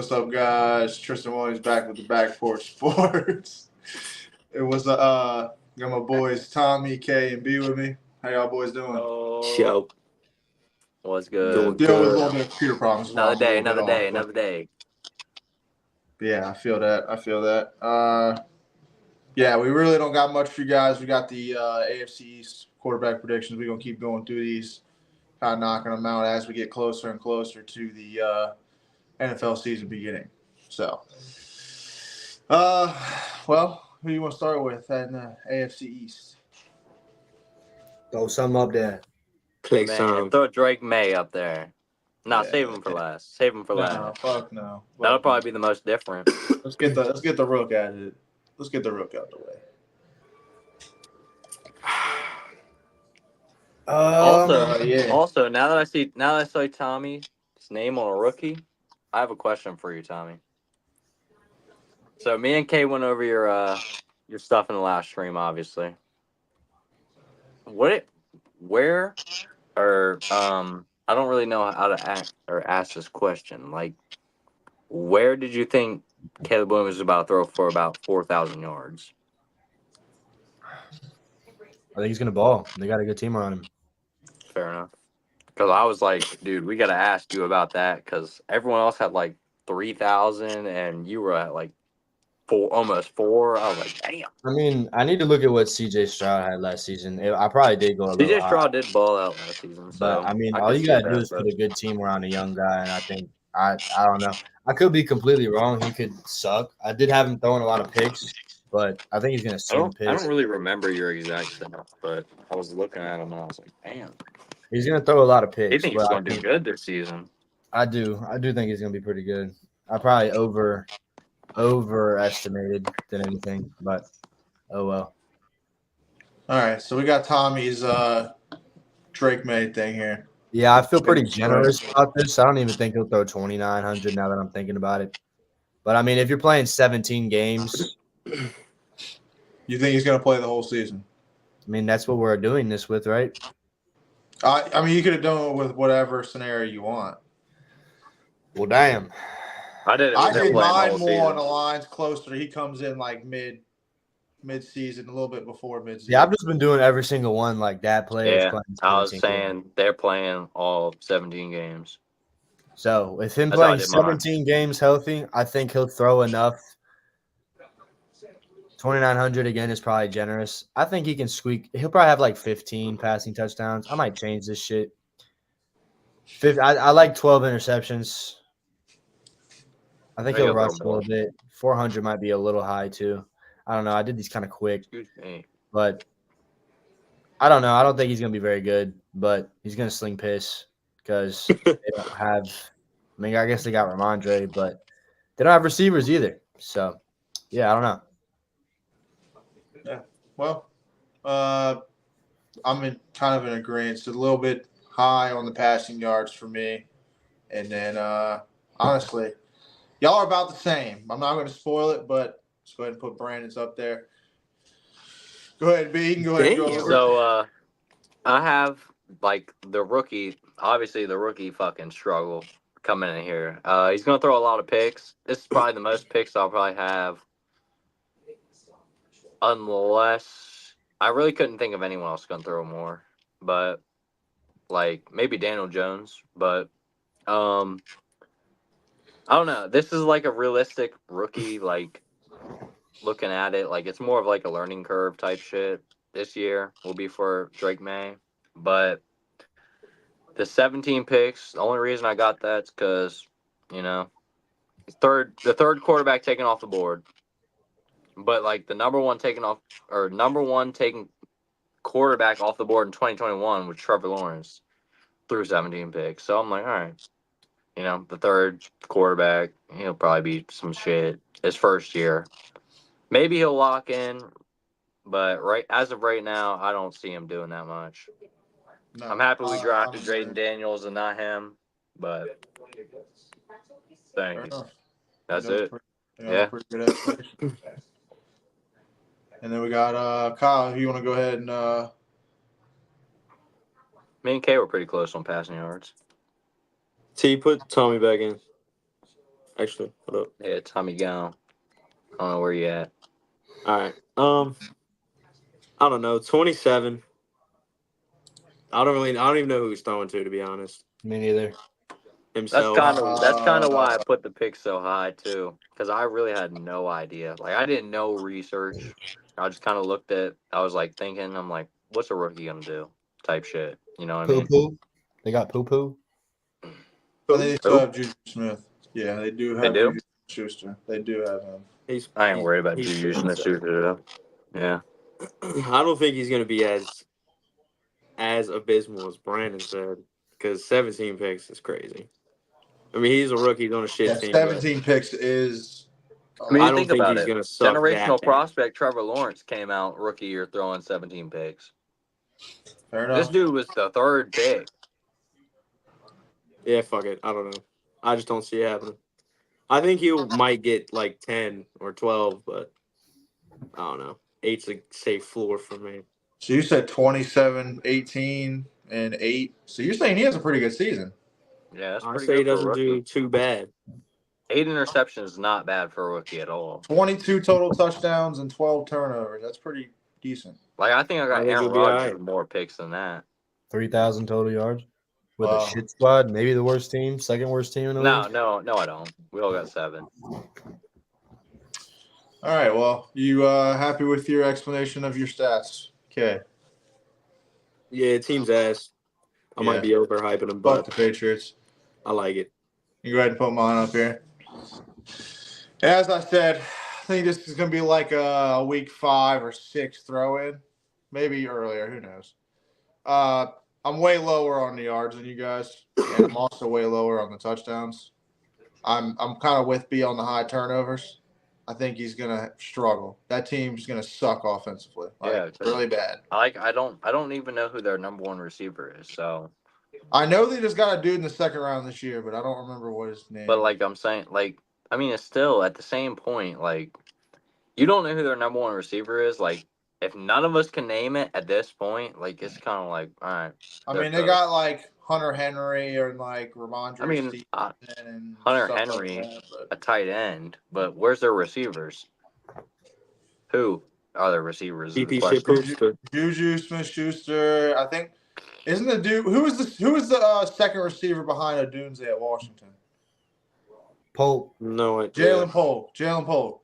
what's up, guys? Tristan Williams back with the Back Porch Sports. It was got my boys Tommy, K, and B with me. How y'all boys doing? Show. What's good? Doing Dealing with a good. little bit of computer problems. Another day. Yeah, I feel that. Yeah, we really don't got much for you guys. We got the AFC EAST quarterback predictions. We're going to keep going through these, kind of knocking them out as we get closer and closer to the NFL season beginning. So, well, who do you want to start with in the AFC East? Throw something up there. Play Man, some. throw Drake May up there. No, Yeah. save him for last. Save him for No, last. fuck no. That'll probably be the most different. Let's get the rook at it. Let's get the rook out the way. Also, now that I see Tommy's name on a rookie, I have a question for you, Tommy. So me and Kay went over your stuff in the last stream, obviously. I don't really know how to ask this question. Like, where did you think Caleb Williams was about to throw for about 4,000 yards? I think he's gonna ball. They got a good team around him. Fair enough. Because I was like, dude, we got to ask you about that because everyone else had like 3,000 and you were at like almost 4. I was like, damn. I mean, I need to look at what CJ Stroud had last season. I probably did go a little CJ high. Stroud did ball out last season. So But I mean, all can you see gotta that, do is but- put a good team around a young guy, and I think I don't know. I could be completely wrong. He could suck. I did have him throwing a lot of picks, but I think he's gonna I sling don't picks. really remember your exact stuff, but I was looking at him and I was like, damn. He's gonna throw a lot of He picks. think he's but going to do good this season. I do think he's gonna be pretty good. I probably overestimated than anything, but oh well. All right, so we got Tommy's Drake May thing here. Yeah, I feel pretty generous about this. I don't even think he'll throw 2,900 now that I'm thinking about it. But I mean, if you're playing 17 games, You think he's going to play the whole season? I mean that's what we're doing this with, right? I mean, you could have done it with whatever scenario you want. Well, damn. I did mine mine more on the lines closer. He comes in like mid-season, a little bit before mid-season. Yeah, I've just been doing every single one like that player. Yeah, I was saying they're playing all 17 games. So with him That's how I playing did mine. 17 games healthy, I think he'll throw enough. 2,900 again is probably generous. I think he can squeak. He'll probably have like 15 passing touchdowns. I might change this shit. I like 12 interceptions. I think he'll rush a little bit. 400 might be a little high too. I don't know. I did these kind of quick, Excuse me. but I don't know. I don't think he's going to be very good, but he's going to sling piss because they don't have – I mean, I guess they got Ramondre, but they don't have receivers either. So, yeah, I don't know. Yeah. Well, I'm kind of in agreement. It's a little bit high on the passing yards for me. And then, honestly, y'all are about the same. I'm not going to spoil it, but let's go ahead and put Brandon's up there. Go ahead, B. You can go ahead and go over. So, I have, like, the rookie. Obviously, the rookie fucking struggle coming in here. He's going to throw a lot of picks. This is probably the most picks I'll probably have. Unless I really couldn't think of anyone else going to throw more. But, like, maybe Daniel Jones. But, I don't know. This is, like, a realistic rookie, like, looking at it. Like, it's more of, like, a learning curve type shit this year will be for Drake May. But the 17 picks, the only reason I got that is because, you know, the third quarterback taken off the board. But, like, the number one taking quarterback off the board in 2021 was Trevor Lawrence through 17 picks. So I'm like, all right, you know, the third quarterback, he'll probably be some shit his first year. Maybe he'll lock in, but as of right now, I don't see him doing that much. No, I'm happy we drafted Jaden Daniels and not him, but thanks. That's it. Yeah. Pretty good explanation. And then we got Kyle. If you want to go ahead and me and Kay were pretty close on passing yards. T, put Tommy back in. Actually, hold up. Yeah, Tommy Gown. I don't know where you at. All right. I don't know. 27. I don't even know who he's throwing to be honest. Me neither. That's Himself. kind of why I put the pick so high too, because I really had no idea. Like I didn't know research. I just kind of looked at. I was like thinking. I'm like, what's a rookie gonna do? Type shit. You know what I Poo mean? poo. They got poo poo. I think they still have Juju Smith. Yeah, they do have They do? Juju Schuster. They do have him. I ain't worried about he's Juju Smith. Yeah. I don't think he's gonna be as abysmal as Brandon said, because 17 picks is crazy. I mean, he's a rookie, he's on a shit Yeah, team. 17 picks is. I mean, I you don't think think about he's it. gonna suck Generational that bad. prospect Trevor Lawrence came out rookie year throwing 17 picks. Fair This enough. dude was the third pick. Yeah, fuck it. I don't know. I just don't see it happening. I think he might get like 10 or 12, but I don't know. 8's a safe floor for me. So you said 27, 18, and 8. So you're saying he has a pretty good season. Yeah, that's I pretty say he good for a doesn't rookie. do too bad. 8 interceptions is not bad for a rookie at all. 22 total touchdowns and 12 turnovers. That's pretty decent. Like I think I got I think Aaron he'll be Rodgers alright. with more picks than that. 3,000 total yards with Wow. a shit squad. Maybe the worst team, second worst team in the league. No, I don't. We all got 7. All right. Well, you happy with your explanation of your stats? Okay. Yeah, team's ass. I might be overhyping him, Fuck but the Patriots. I like it. You go ahead and put mine up here. As I said, I think this is going to be like a week 5 or 6 throw-in. Maybe earlier. Who knows? I'm way lower on the yards than you guys, and I'm also way lower on the touchdowns. I'm kind of with B on the high turnovers. I think he's gonna struggle. That team's gonna suck offensively. Yeah, really bad. I don't even know who their number 1 receiver is. So, I know they just got a dude in the second round this year, but I don't remember what his name. but like I'm saying, like I mean, it's still at the same point. Like you don't know who their number 1 receiver is. Like if none of us can name it at this point, like it's kind of like all right. I mean, they got like Hunter Henry or like Ramondre. I mean, Stevenson and Hunter stuff Henry, like that, a tight end, but where's their receivers? Who are their receivers? BP shit Juju Smith-Schuster. I think isn't the dude who was the second receiver behind Odunze at Washington? Polk. No idea. Jalen Polk.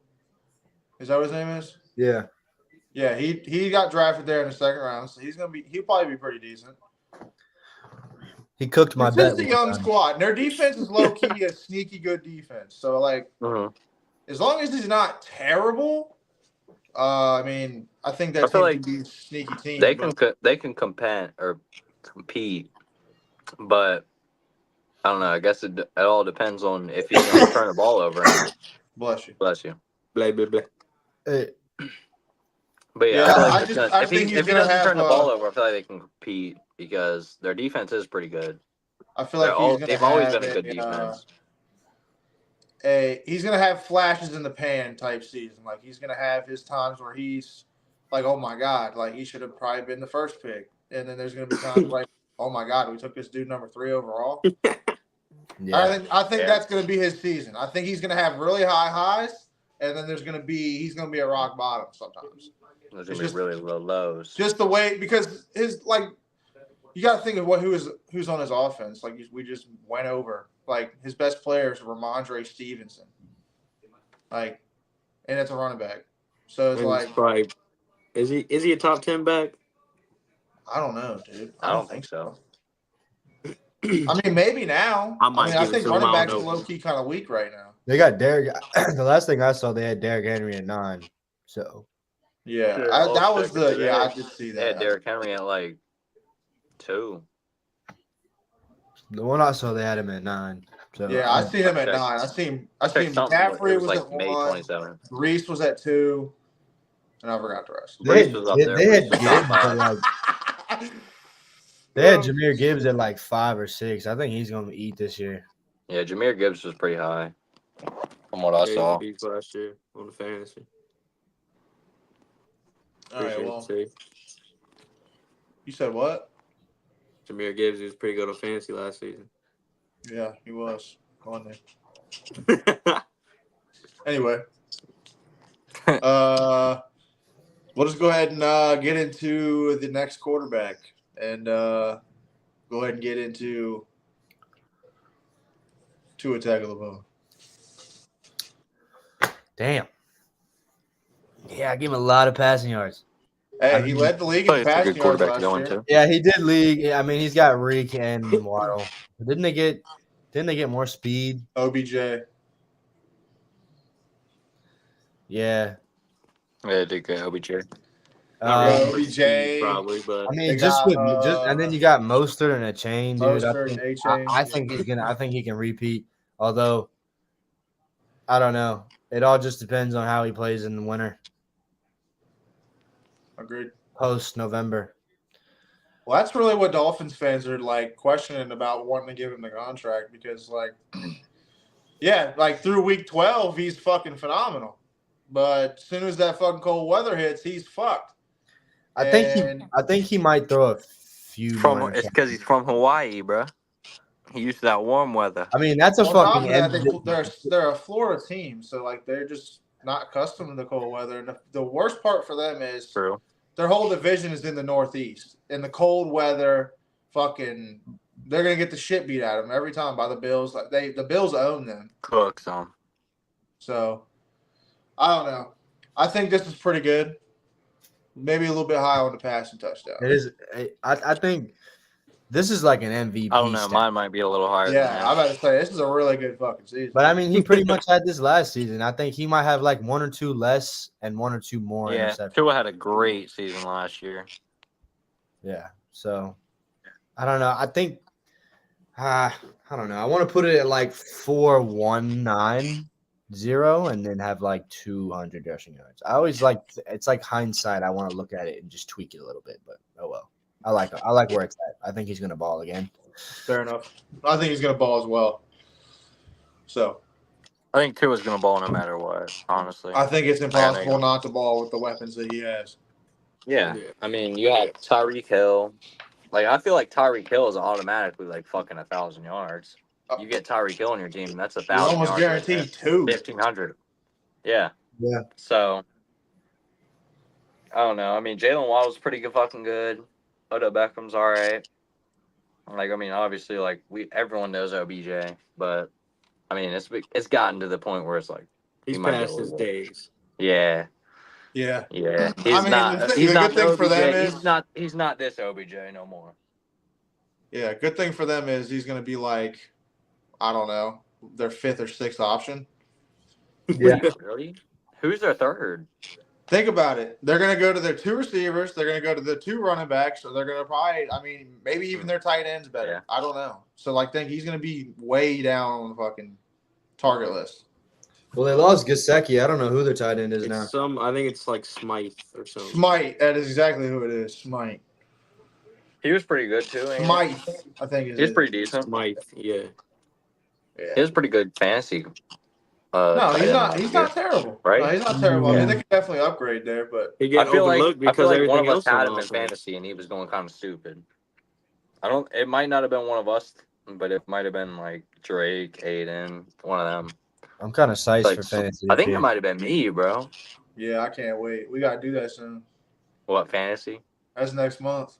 Is that what his name is? Yeah. Yeah, he got drafted there in the second round, so he'll probably be pretty decent. He cooked my It's bet. just a young squad. And their defense is low key a sneaky good defense. So like, as long as he's not terrible, I mean, I think that team can be a sneaky team. They can compete, but I don't know. I guess it all depends on if he's going to turn the ball over. Bless you. Bless you. Blah, blah, blah. But yeah, I feel like I if think he he's gonna doesn't have, turn the ball over, I feel like they can compete because their defense is pretty good. I feel like they've always been a good defense. He's gonna have flashes in the pan type season. Like he's gonna have his times where he's like, oh my god, like he should have probably been the first pick. And then there's gonna be times like, oh my god, we took this dude number 3 overall. Yeah. I think that's gonna be his season. I think he's gonna have really high highs, and then he's gonna be a rock bottom sometimes. There's gonna be really low lows. Just the way, because his like, you got to think of who's on his offense. Like we just went over. Like his best player is Ramondre Stevenson. Like, and it's a running back. So it's like, probably, is he a top 10 back? I don't know, dude. I don't think so. I mean, maybe now. I think running backs are low key kind of weak right now. They got Derrick. The last thing I saw, they had Derrick Henry at 9. So yeah, I did see that. They had Derrick Henry at like 2. the one I saw, they had him at 9. So Yeah, I see him at 9. I seen McCaffrey was at May 1. 27th. Reese was at 2, and I forgot the rest. They Reese was up there. they had Reese was Gibbs top at like. They had Jahmyr Gibbs at like 5 or 6. I think he's gonna eat this year. Yeah, Jahmyr Gibbs was pretty high from what I saw. Last year on the fantasy. All right, well, you said what? Jahmyr Gibbs was pretty good on fantasy last season. Yeah, he was. on there. Anyway, we'll just go ahead and get into the next quarterback and go ahead and get into Tua Tagovailoa. Damn. Yeah, I give him a lot of passing yards. Hey, he led the league in It's a good passing yards quarterback to last go year. into. Yeah, he did league. I mean, he's got Reek and Waddle. Didn't they get more speed? OBJ. Yeah. Yeah, did good. OBJ. Not really much OBJ. speed, probably, but I They mean, got, and then you got Mostert and a chain, dude. Mostert and A-Chain. I think I think he can repeat. Although, I don't know. It all just depends on how he plays in the winter, Agreed. post November. Well, that's really what Dolphins fans are like questioning about wanting to give him the contract because, like, yeah, like through week 12, he's fucking phenomenal. But as soon as that fucking cold weather hits, he's fucked. I think he might throw a few more. It's because he's from Hawaii, bro. He used to that warm weather. I mean, that's a On top fucking. of that, they're a Florida team, so like they're just not accustomed to the cold weather. And the worst part for them is True. their whole division is in the Northeast. In the cold weather, fucking, they're gonna get the shit beat out of them every time by the Bills. Like the Bills own them. Cooks on. So I don't know. I think this is pretty good. Maybe a little bit high on the passing touchdown. It is. I think this is like an MVP. I don't know. stat. Mine might be a little higher than Yeah, that. I'm about to say this is a really good fucking season. But I mean, he pretty much had this last season. I think he might have like one or two less and one or two more Yeah, interceptions. Tua had a great season last year. Yeah. So I don't know. I think I don't know. I want to put it at like 4,190 and then have like 200 rushing yards. I always like it's like hindsight. I want to look at it and just tweak it a little bit, but oh well. I like where it's at. I think he's gonna ball again. Fair enough. I think he's gonna ball as well. So I think Tua's going to ball no matter what, honestly. I think it's impossible not to ball with the weapons that he has. Yeah. I mean, you have Tyreek Hill. Like, I feel like Tyreek Hill is automatically like fucking 1,000 yards. You get Tyreek Hill on your team, that's 1,000 You're yards. almost guaranteed two. 1,500. Yeah. Yeah. So, I don't know. I mean, Jalen Waddle's pretty good, fucking good. Odell Beckham's all right. Like, I mean, obviously, like everyone knows OBJ, but I mean, it's gotten to the point where it's like he's might past be a his little- days. Yeah. Yeah. Yeah. I mean, the good thing for them is he's not this OBJ no more. Yeah, good thing for them is he's gonna be like, I don't know, their fifth or sixth option. Yeah. Really? Who's their third? Think about it. They're going to go to their two receivers. They're going to go to the two running backs. So they're going to probably, I mean, maybe even their tight ends better. Yeah. I don't know. So, like, think he's going to be way down on the fucking target list. Well, they lost Gesicki. I don't know who their tight end is now. I think it's like Smythe or something. Smite. That is exactly who it is. Smite. He was pretty good too. ain't he? Smite, I think it is. He's pretty decent. Smythe, yeah. He has pretty good fantasy. No, tight he's end not. last He's year. not terrible. Right? No, he's not terrible. I Yeah. mean, they could definitely upgrade there, but He I get feel like overlooked because one everything of us else had went him in off. fantasy, and he was going kind of stupid. It might not have been one of us, but it might have been like Drake, Aiden, one of them. I'm kind of psyched Like, for fantasy. I think this it year. might have been me, bro. yeah, I can't wait. We got to do that soon. What fantasy? That's next month.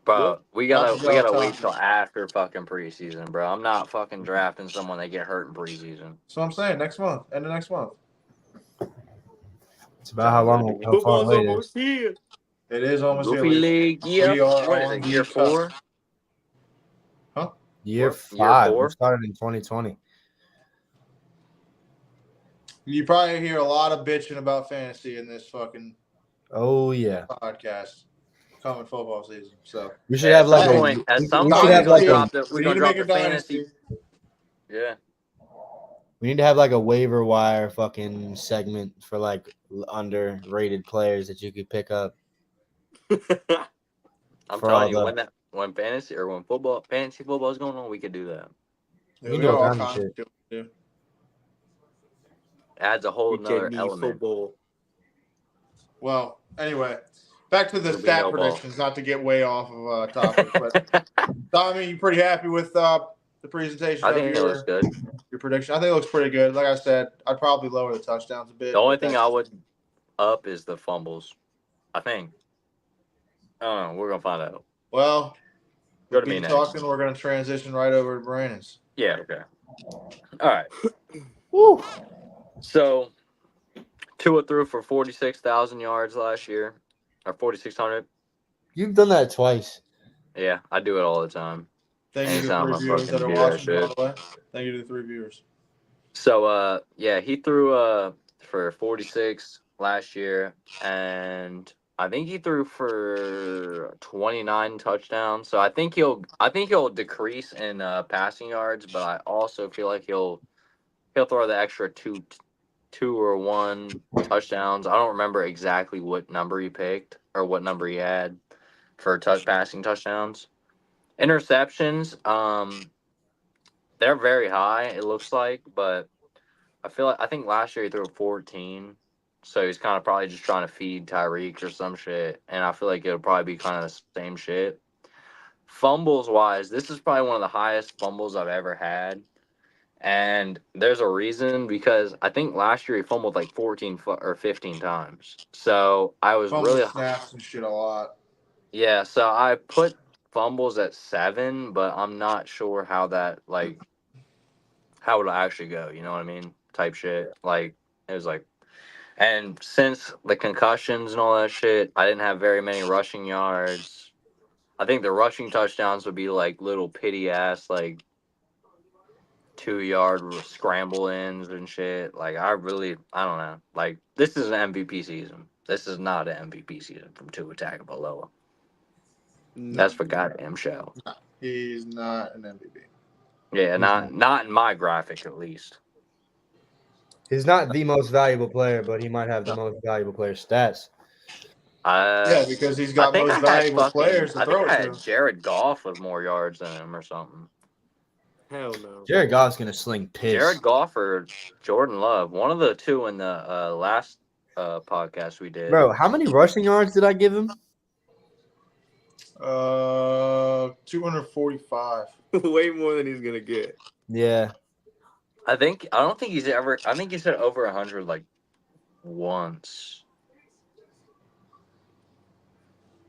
Bro, we gotta Not to go wait off till after fucking preseason, bro. I'm not fucking drafting someone that get hurt in preseason. So I'm saying next month, end of next month. It's about how long. How far Football's away it is. almost here. It is almost Goofy here. League year. We are What is on it? the Year cusp. 4? Year Year 5. four? We started in 2020. You probably hear a lot of bitching about fantasy in this fucking Oh yeah. podcast coming football season. So We should have like some a. point- at we some should point, have like we're a. gonna drop we need to make a the fantasy. dynasty. Yeah. We need to have like a waiver wire fucking segment for like underrated players that you could pick up. I'm For all telling you, the- when fantasy football is going on, we could do that. Yeah, We we do got all all kinds of kinds of shit to do. Adds a whole We another can need element. football. Well, anyway, back to the There'll be stat no ball. predictions. Not to get way off of topic, but Tommy, you pretty happy with The presentation I of think it looks good. your prediction. I think it looks pretty good. Like I said, I'd probably lower the touchdowns a bit. The only but thing that's- I would up is the fumbles. I think. I don't know. We're gonna find out. Well, Go with to me me next. talking, we're going to transition right over to Brandon's. Yeah. Okay. All right. Woo. So Tua threw for 46,000 yards last year, or 4,600. You've done that twice. Yeah, I do it all the time. Thank you to the Anytime I 3 viewers fucking that are do that watching, by shit. the way. Thank you to the 3 viewers. So yeah, he threw for 46 last year, and I think he threw for 29 touchdowns. So I think he'll decrease in passing yards, but I also feel like he'll throw the extra two or one touchdowns. I don't remember exactly what number he picked or what number he had for passing touchdowns. Interceptions, they're very high, it looks like, but I think last year he threw 14, so he's kind of probably just trying to feed Tyreek or some shit, and I feel like it'll probably be kind of the same shit. Fumbles wise, this is probably one of the highest fumbles I've ever had, and there's a reason because I think last year he fumbled like 14 or 15 times. So I was Fumble really snaps and shit a lot. yeah. So I put fumbles at 7, but I'm not sure how it'll actually go. You know what I mean? Type shit. Like it was like, and since the concussions and all that shit, I didn't have very many rushing yards. I think the rushing touchdowns would be like little pity ass like 2-yard scramble ins and shit. Like I don't know. Like this is an MVP season. This is not an MVP season from Tua Tagovailoa. No, That's for goddamn show. he's not an MVP. Yeah, not in my graphic at least. He's not the most valuable player, but he might have the most valuable player stats. Yeah, because he's I got think most I had valuable players to I throw think it I had to. Jared Goff with more yards than him or something. Hell no. Jared Goff's gonna sling piss. Jared Goff or Jordan Love, one of the two in the last podcast we did. Bro, how many rushing yards did I give him? 245. Way more than he's gonna get. Yeah. I don't think he's ever. I think he said over 100 like once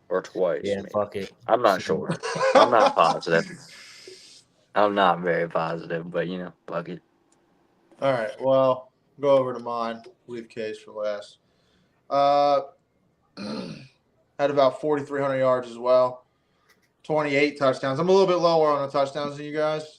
or twice. Yeah, maybe. fuck it. I'm not sure. I'm not positive. I'm not very positive, but fuck it. All right, well, go over to mine. Leave case for last. Had about 4,300 yards as well. 28 touchdowns. I'm a little bit lower on the touchdowns than you guys.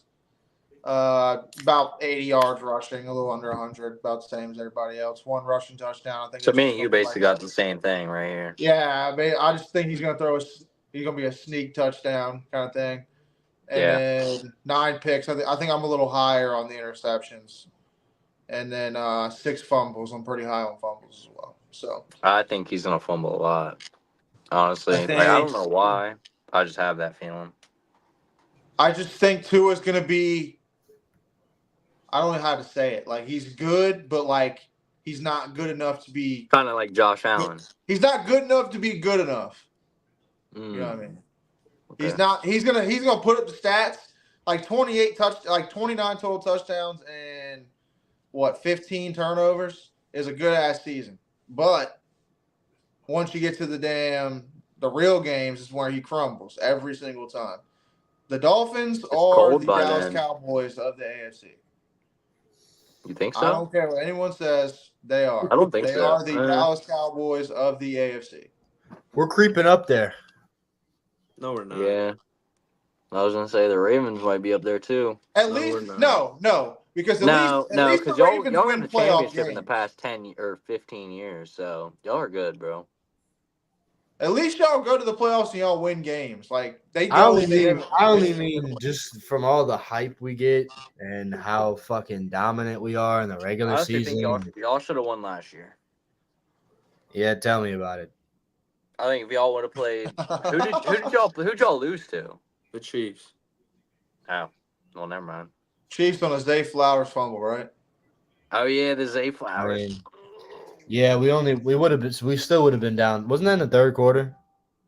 About 80 yards rushing, a little under 100, about the same as everybody else. One rushing touchdown. I think. So it's me just and you something basically like got the same thing right here. Yeah, I just think he's going to throw he's going to be a sneak touchdown kind of thing. And then 9 picks. I think I'm a little higher on the interceptions. And then 6 fumbles. I'm pretty high on fumbles as well. So I think he's gonna fumble a lot. Honestly, I don't know why. I just have that feeling. I just think Tua's going to be. I don't know how to say it. Like he's good, but like he's not good enough to be. Kind of like Josh Allen. He's not good enough to be good enough. You know what I mean? Okay. He's not. He's gonna put up the stats like 29 total touchdowns and 15 turnovers is a good ass season. But once you get to the real games is where he crumbles every single time. The Dolphins are the Dallas Cowboys of the AFC. You think so? I don't care what anyone says. They are. I don't think so. They are the Dallas Cowboys of the AFC. We're creeping up there. No, we're not. Yeah. I was gonna say the Ravens might be up there too. At least no, because at least because the Ravens y'all win won the playoff championship games. in the past 10 or 15 years, so y'all are good, bro. At least y'all go to the playoffs and y'all win games. Like they go. I only mean just from all the hype we get and how fucking dominant we are in the regular season. Think y'all should have won last year. Yeah, tell me about it. I think if y'all would have played, who'd y'all lose to? The Chiefs. Oh, well, never mind. Chiefs on a Zay Flowers fumble, right? Oh yeah, the Zay Flowers. Yeah, we still would have been down. Wasn't that in the third quarter?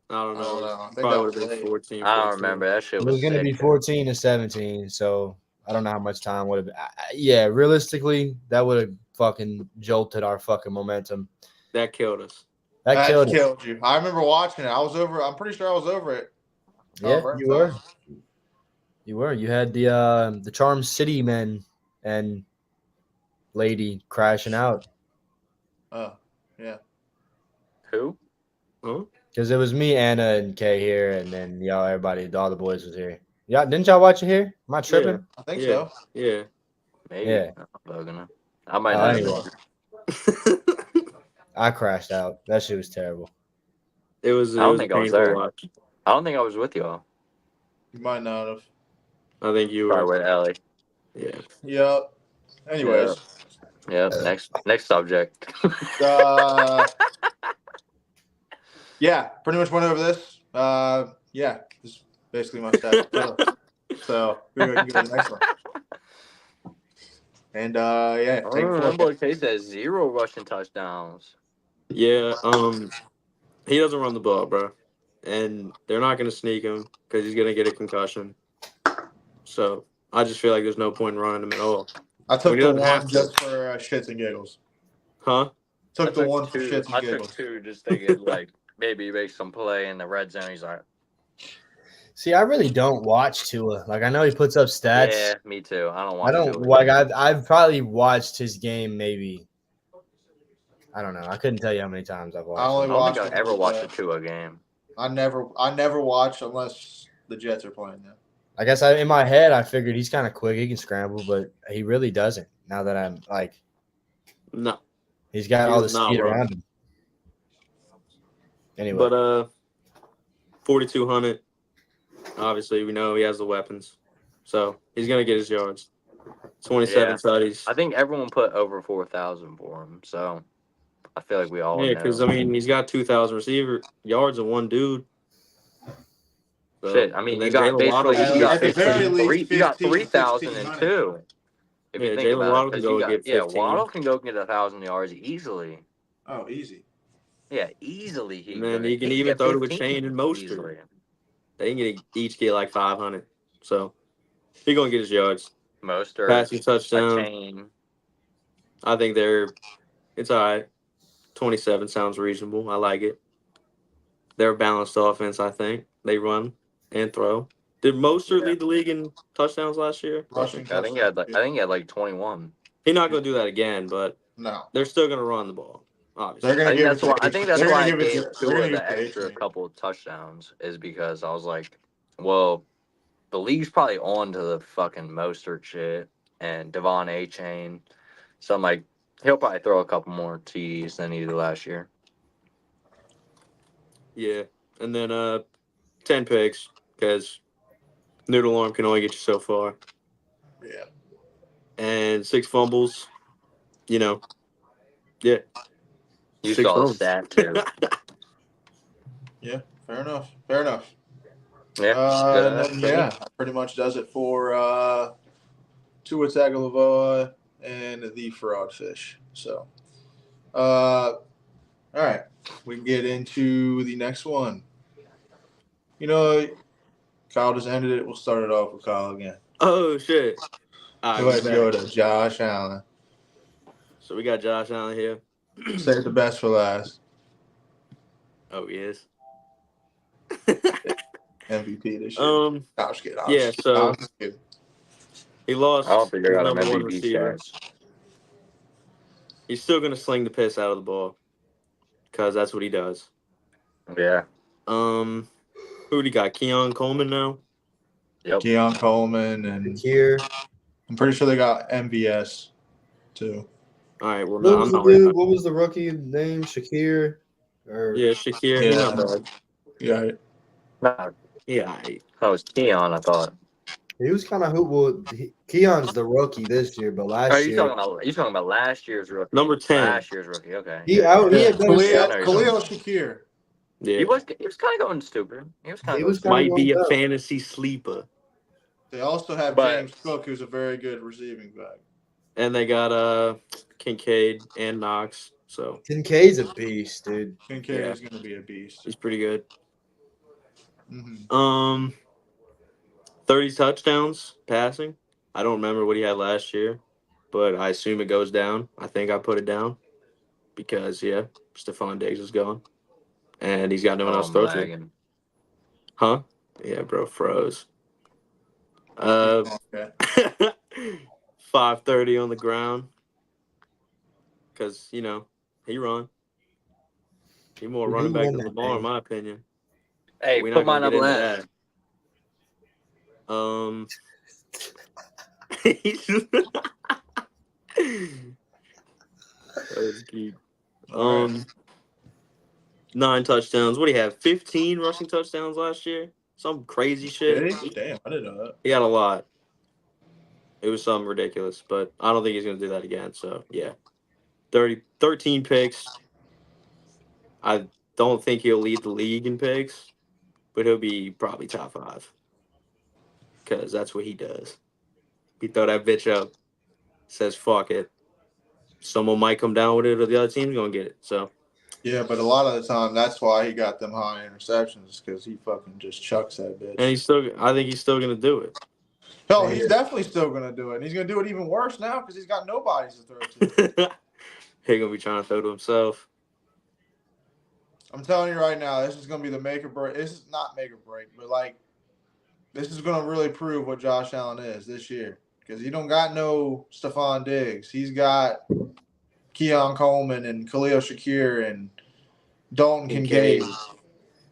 I don't I don't know. know. I think Probably that would have was been late. 14. I don't 15. remember. That shit It was was going to sick. be 14 to 17, so I don't know how much time would have been. Yeah, realistically, that would have fucking jolted our fucking momentum. That killed us. That killed it. killed you. I remember watching it. I was over. I'm pretty sure I was over it. Yeah, Oh, you were. You were. You had the Charm City men and lady crashing out Oh, yeah. Who? Huh? because it was me, Anna, and Kay here, and then everybody, all the boys was here. Yeah, didn't y'all watch it here? Am I tripping? I think Yeah. so. Yeah. Maybe. Yeah. I'm bugging him. I might Oh, not anyway. know. I crashed out. That shit was terrible. It was I don't a think I was painful there. watch. I don't think I was with y'all. You might not have. I think you Probably were. with Ellie. Yeah. Yep. Anyways. Yep. Next subject. Yeah, pretty much went over this. Yeah, this is basically my stats. So we can go to the next one. And yeah, take That boy Case has 0 rushing touchdowns. Yeah. He doesn't run the ball, bro, and they're not going to sneak him because he's going to get a concussion. So I just feel like there's no point in running him at all. I took he the doesn't have one to. just for shits and giggles. Huh? Took the one for two. shits and I giggles. took 2 just thinking like maybe he makes some play in the red zone. He's like, See, I really don't watch Tua. Like, I know he puts up stats. yeah, me too. I don't I want don't to. like. I've probably watched his game maybe. I don't know. I couldn't tell you how many times I've watched. I only I don't watched think I've ever watched a Tua game. I never watch unless the Jets are playing them. I guess in my head I figured he's kind of quick. He can scramble, but he really doesn't. Now that I'm like, No. he's got He all the does not speed run. around him. Anyway, But 4,200. Obviously, we know he has the weapons, so he's gonna get his yards. 27 tutties. I think everyone put over 4,000 for him, so I feel like we all Yeah, know. because I mean he's got 2,000 receiver yards and one dude. So, Shit, I mean, and you then got Jalen Waddle, basically At the very least, you got 15, 3,002. If Yeah, you think Jalen about Waddle it, can 'cause go you got get 15. Waddle can go get 1,000 yards easily. Oh, easy. Yeah, easily. And then he can even get throw to a 15 chain and Mostert. easily. They can each get like 500. So he's gonna get his yards. Mostert, Passing a touchdown. chain. I think it's all right. 27 sounds reasonable. I like it. They're a balanced offense, I think. They run and throw. Did Mostert lead the league in touchdowns last year? Rushing I think he had like 21. He's not going to do that again, but No. they're still going to run the ball, obviously. They're gonna give it to I think that's they're why I gonna give it gave to- they're Tua gonna give the it to extra AJ. couple of touchdowns is because I was like, well, the league's probably on to the fucking Mostert shit and Devon A. Chain. So I'm like, he'll probably throw a couple more TDs than he did last year. Yeah. And then 10 picks because Noodle Arm can only get you so far. Yeah. And 6 fumbles. You know. Yeah. You 6 saw the fumbles. stat too. Yeah. Fair enough. Fair enough. Yeah. And then, yeah, that pretty much does it for Tua Tagovailoa and the Fraudfish. So, all right, we can get into the next one. You know, Kyle just ended it. We'll start it off with Kyle again. Oh, shit. All right, Let's we're go back. to Josh Allen. So we got Josh Allen here. Save the best for last. Oh, he is. MVP this year. I was kidding. Yeah, so he lost I don't think I his got him number one MVP receiver. stats. He's still going to sling the piss out of the ball because that's what he does. Yeah. Who do you got? Keon Coleman now? Yep. Keon Coleman and here. I'm pretty sure they got MVS too. All right, well, What no, was I'm the not worried dude? about What was the rookie name? Shakir? Or Yeah, Shakir. Yeah. He's not bad. Yeah. No, Yeah, that was Keon, I thought. he was kind of Keon's the rookie this year, but last Oh, year you talking about last year's rookie? Number 10. Last year's rookie. Okay. he Yeah. had better Khalil stats. Shakir. Yeah. He was kind of going stupid. He was kind He of was going kinda Might be a going down. fantasy sleeper. They also have But- James Cook, who's a very good receiving back. And they got Kincaid and Knox. So Kincaid's a beast, dude. Kincaid Yeah. is going to be a beast. he's pretty good. Mm-hmm. 30 touchdowns passing. I don't remember what he had last year, but I assume it goes down. I think I put it down because Stephon Diggs is gone, and he's got no one Oh, else to I'm throw to. lagging. Huh? Yeah, bro, froze. 530 on the ground because he run. He more He running back win than that Lamar, in thing. my opinion. Hey, We're put not gonna mine up get into last. that. Let's keep. All right. 9 touchdowns. What do you have? 15 rushing touchdowns last year? Some crazy shit. Did he? Damn, I didn't know that. He had a lot. It was something ridiculous, but I don't think he's going to do that again. So, 13 picks. I don't think he'll lead the league in picks, but he'll be probably top 5 because that's what he does. He throw that bitch up, says fuck it. Someone might come down with it or the other team's going to get it. So, Yeah, but a lot of the time, that's why he got them high interceptions because he fucking just chucks that bitch. and I think he's still going to do it. Hell, he's definitely still gonna do it. And he's gonna do it even worse now because he's got nobody to throw to. He's gonna be trying to throw to himself. I'm telling you right now, this is gonna be the make or break. This is not make or break, but like, this is gonna really prove what Josh Allen is this year because he don't got no Stephon Diggs. He's got Keon Coleman and Khalil Shakir and Dalton Kincaid.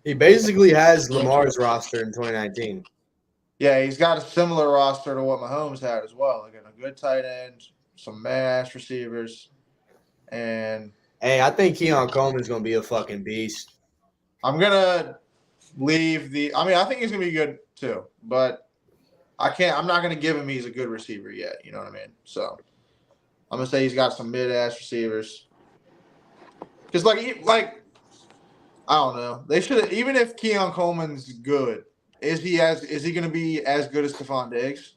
He basically has Lamar's roster in 2019. Yeah, he's got a similar roster to what Mahomes had as well. Again, a good tight end, some man-ass receivers, and Hey, I think Keon Coleman's gonna be a fucking beast. I'm gonna leave the. I mean, I think he's gonna be good too, but I'm not gonna give him he's a good receiver yet. You know what I mean? So I'm gonna say he's got some mid-ass receivers. Because like I don't know. They should even if Keon Coleman's good, is he gonna be as good as Stephon Diggs?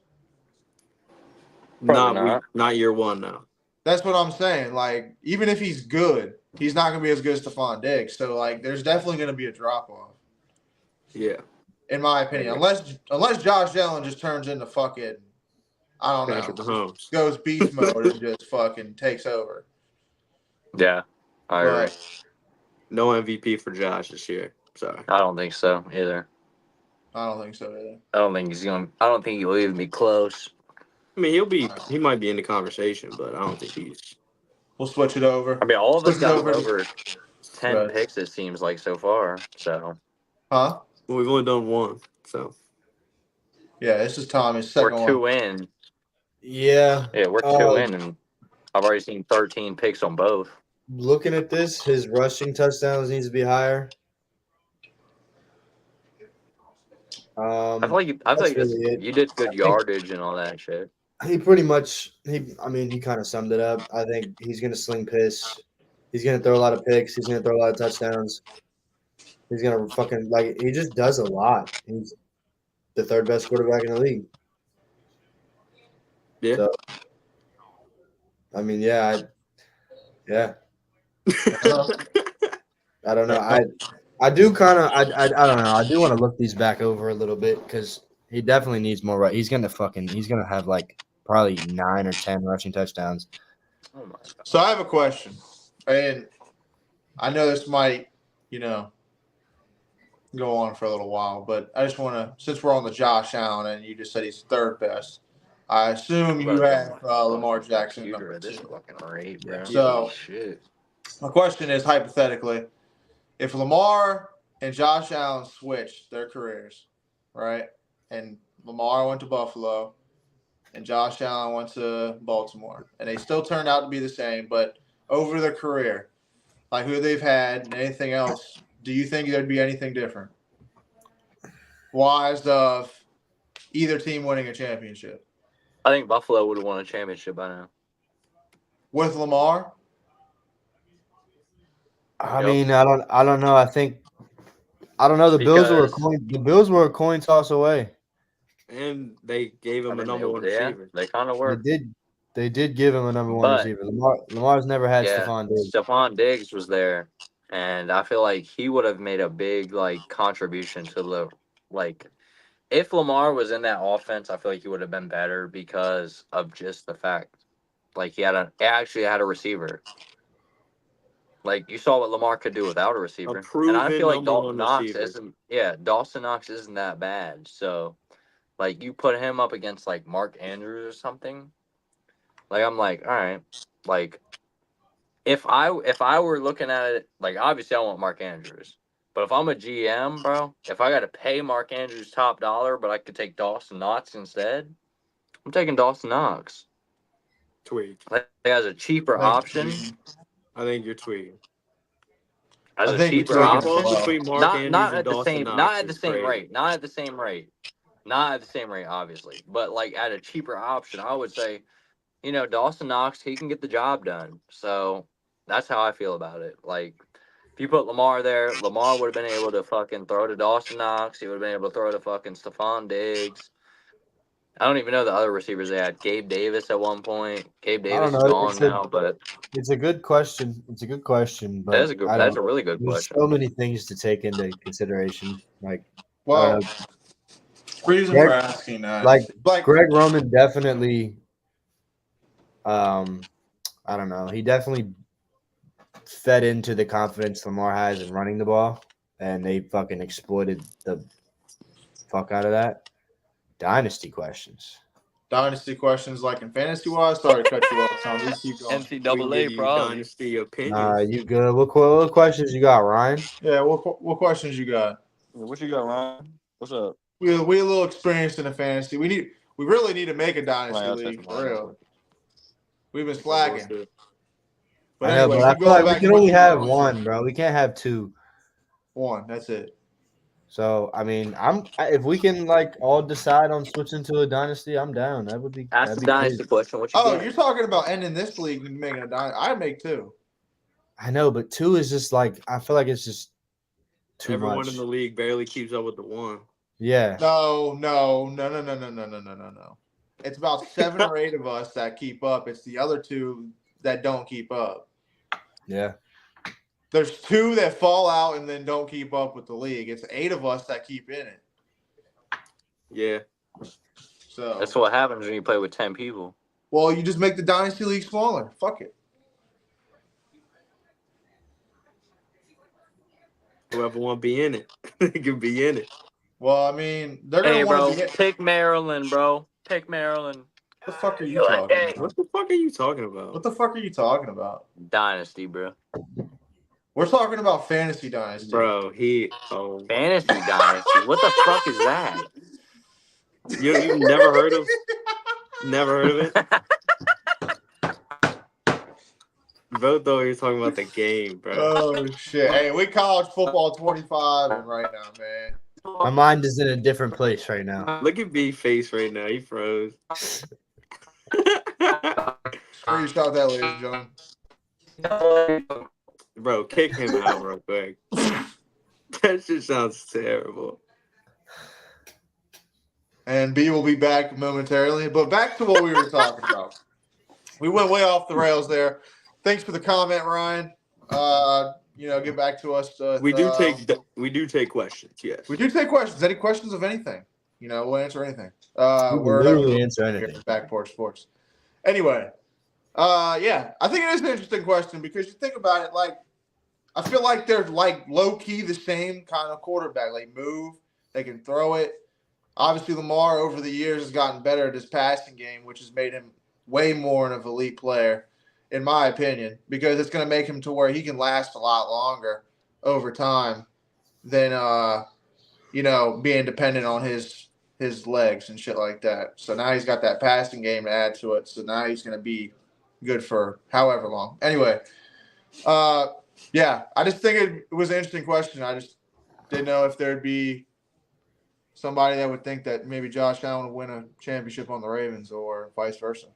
Probably Not year one now. That's what I'm saying. Like, even if he's good, he's not going to be as good as Stephon Diggs. So, like, there's definitely going to be a drop off. Yeah. In my opinion, unless Josh Allen just turns into fucking, I don't Patrick know, Mahomes. goes beast mode and just fucking takes over. Yeah, I agree. No MVP for Josh this year. Sorry. I don't think so either. I don't think so either. I don't think he'll even be close. I mean, he might be in the conversation, but I don't think he's. We'll switch it over. I mean, all of us Switch it got over. over 10 Right. picks, it seems like, so far. So, Huh? Well, we've only done one, so. Yeah, this is Tommy's second we're 2 one. in. Yeah. Yeah, we're 2 in, and I've already seen 13 picks on both. Looking at this, his rushing touchdowns needs to be higher. I feel like you did good yardage and all that shit. He pretty much he kind of summed it up. I think he's gonna sling piss. He's gonna throw a lot of picks. He's gonna throw a lot of touchdowns. He's gonna fucking he just does a lot. He's the 3rd best quarterback in the league. Yeah. So, I mean, yeah. I don't know. I do kind of I don't know. I do want to look these back over a little bit because he definitely needs more. He's gonna have like probably 9 or 10 rushing touchdowns. Oh my God. So I have a question, and I know this might, go on for a little while, but I just want to, since we're on the Josh Allen and you just said he's 3rd best, I assume you have Lamar Jackson number 2. Fucking rate, bro. So shit. my question is, hypothetically, if Lamar and Josh Allen switched their careers, right, and Lamar went to Buffalo and Josh Allen went to Baltimore, and they still turned out to be the same, but over their career, like who they've had and anything else, do you think there'd be anything different? Wise of either team winning a championship? I think Buffalo would have won a championship by now. With Lamar? I mean, I don't know. I don't know. The Bills were a coin toss away. And they gave him a number 1 yeah, receiver. They kind of were. They did give him a number 1 receiver. Lamar's never had Stephon Diggs. Stephon Diggs was there, and I feel like he would have made a big contribution to the like if Lamar was in that offense, I feel like he would have been better because of just the fact, like he actually had a receiver. Like you saw what Lamar could do without a receiver, and I proven feel like number Dawson one Knox receiver. Dawson Knox isn't that bad. So, like you put him up against like Mark Andrews or something, like I'm like, all right, like if I were looking at it, like obviously I want Mark Andrews, but if I'm a GM, bro, if I got to pay Mark Andrews top dollar, but I could take Dawson Knox instead, I'm taking Dawson Knox. Tweet. Like as a cheaper option. I think you're tweeting. As I a think you're cheaper tweaking Drop as off option, well. between Mark Andrews and at the Dawson same, Knox not at the is same crazy. rate, not at the same rate, not at the same rate, obviously, but like at a cheaper option, I would say, Dawson Knox, he can get the job done. So that's how I feel about it. Like if you put Lamar there, Lamar would have been able to fucking throw to Dawson Knox. He would have been able to throw to fucking Stephon Diggs. I don't even know the other receivers they had. Gabe Davis at one point. Gabe I don't Davis is know. gone now, but It's a good question. It's a good question, but I that's don't a know. really good There's question. so many things to take into consideration. Like, I Well, don't know. reason for asking that, Like Greg Roman definitely, I don't know. He definitely fed into the confidence Lamar has in running the ball, and they fucking exploited the fuck out of that. Dynasty questions. dynasty questions like in fantasy wise. Sorry to cut you off, Tom. You keep going. We can give you dynasty opinions. You good? What questions you got, Ryan? Yeah, what questions you got? What you got, Ryan? What's up? We a little experienced in the fantasy. We really need to make a dynasty league for real. We've been slacking. But I know, anyway, but I keep feel like going we back can to what only you have were one, bro. We can't have two. One, that's it. So I mean, if we can like all decide on switching to a dynasty, I'm down. That would be. Ask That'd the be dynasty crazy. question. What you Oh, got? you're talking about ending this league and making a dynasty. I make two. I know, but two is just like I feel like it's just too Everyone much. in the league barely keeps up with the one. Yeah. No. It's about 7 or 8 of us that keep up. It's the other 2 that don't keep up. Yeah. There's 2 that fall out and then don't keep up with the league. It's 8 of us that keep in it. Yeah. So That's what happens when you play with 10 people. well, you just make the dynasty league smaller. Fuck it. Whoever want to be in it, they can be in it. Well, I mean, they're gonna Hey, want bro, to be. pick Maryland, bro. Pick Maryland. What the fuck are you talking about? What the fuck are you talking about? What the fuck are you talking about? Dynasty, bro. We're talking about fantasy dynasty. Bro, Fantasy dynasty. What the fuck is that? You've never heard of it? Vote though, you're talking about the game, bro. Oh shit! Hey, we college football 25 right now, man. My mind is in a different place right now. Look at B face right now. He froze. Screenshot that, ladies and gentlemen. Bro, kick him out real quick. That shit sounds terrible. And B will be back momentarily. But back to what we were talking about. We went way off the rails there. Thanks for the comment, Ryan. Get back to us. We do take questions. Yes, we do take questions. Any questions of anything? We'll answer anything. We will literally answer anything. Back Porch Sports. Anyway, I think it is an interesting question because you think about it, like I feel like they're like low key the same kind of quarterback. They move, they can throw it. Obviously, Lamar over the years has gotten better at his passing game, which has made him way more of an elite player, in my opinion, because it's going to make him to where he can last a lot longer over time than being dependent on his legs and shit like that. So now he's got that passing game to add to it. So now he's going to be good for however long. Anyway, I just think it was an interesting question. I just didn't know if there'd be somebody that would think that maybe Josh Allen would win a championship on the Ravens or vice versa.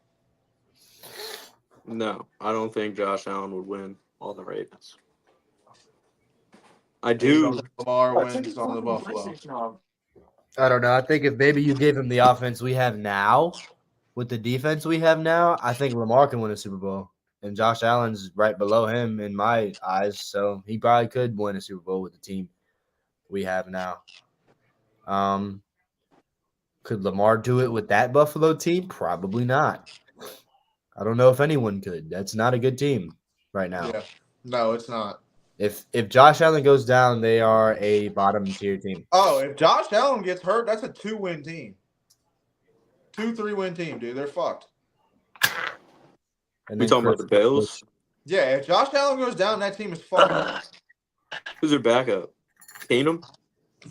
No, I don't think Josh Allen would win on the Ravens. I do. Lamar wins on the Buffalo. I don't know. I think if maybe you gave him the offense we have now with the defense we have now, I think Lamar can win a Super Bowl. And Josh Allen's right below him in my eyes. So he probably could win a Super Bowl with the team we have now. Could Lamar do it with that Buffalo team? Probably not. I don't know if anyone could. That's not a good team right now. Yeah. No, it's not. If Josh Allen goes down, they are a bottom tier team. Oh, if Josh Allen gets hurt, that's a 2-win team. 2-3-win team, dude. They're fucked. And We then talking about Chris- the Bills? Yeah, if Josh Allen goes down, that team is fucked. Who's their backup? Keenum?